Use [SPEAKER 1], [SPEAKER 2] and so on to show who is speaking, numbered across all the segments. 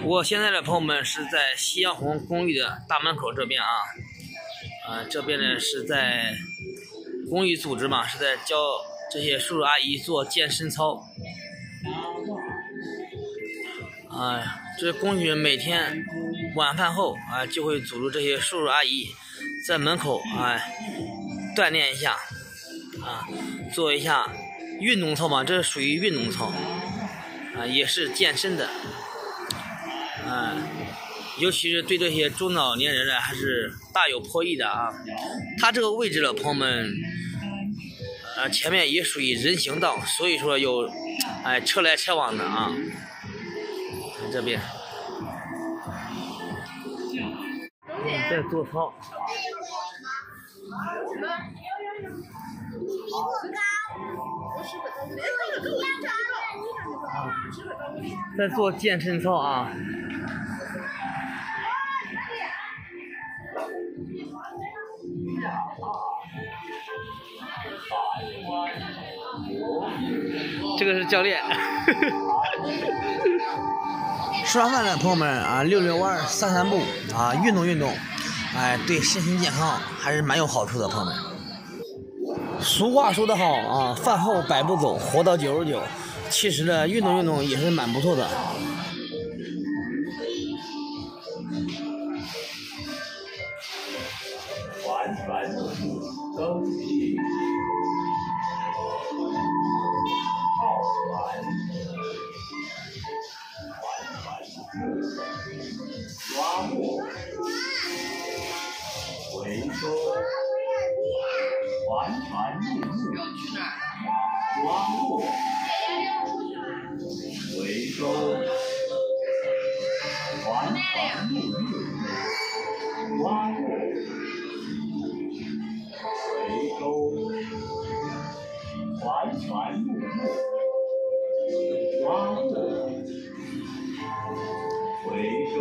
[SPEAKER 1] 我现在的朋友们是在夕阳红公寓的大门口这边啊，这边呢是在公益组织嘛，是在教这些叔叔阿姨做健身操。这公寓每天晚饭后就会组织这些叔叔阿姨在门口锻炼一下做一下运动操嘛，这是属于运动操也是健身的尤其是对这些中老年人呢还是大有裨益的啊。它这个位置的朋友们前面也属于人行道，所以说有车来车往的啊。这边在做操在做健身操啊。这个是教练吃完饭的朋友们溜溜弯散散步运动运动对身心健康还是蛮有好处的。朋友们，俗话说得好饭后百步走，活到99。其实呢，运动运动也是蛮不错的。
[SPEAKER 2] 回收，环船入目，刮目，回收，环船入目，刮目，回收，环船入目，刮目，回收。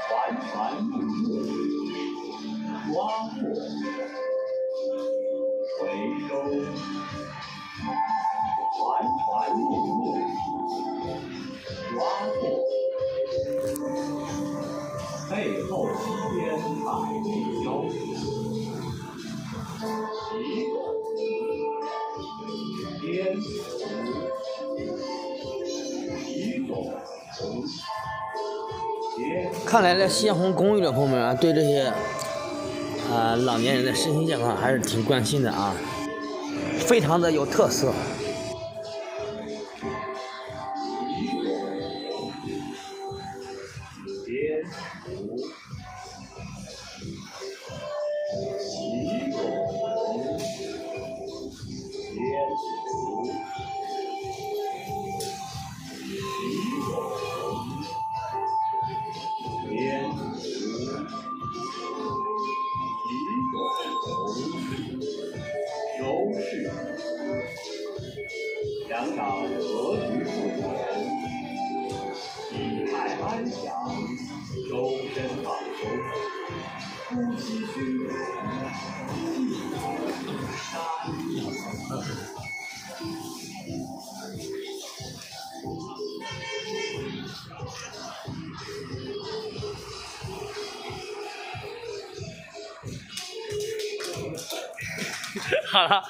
[SPEAKER 2] 环船入目，刮目，回收。环船入目，刮目。背后7天百里消，习边习总。
[SPEAKER 1] 看来呢，夕阳红公寓的朋友们对这些老年人的身心健康还是挺关心的啊，非常的有特色。
[SPEAKER 2] 想想格局不浅，体态安详，周身放松，呼吸均匀，
[SPEAKER 1] 好了。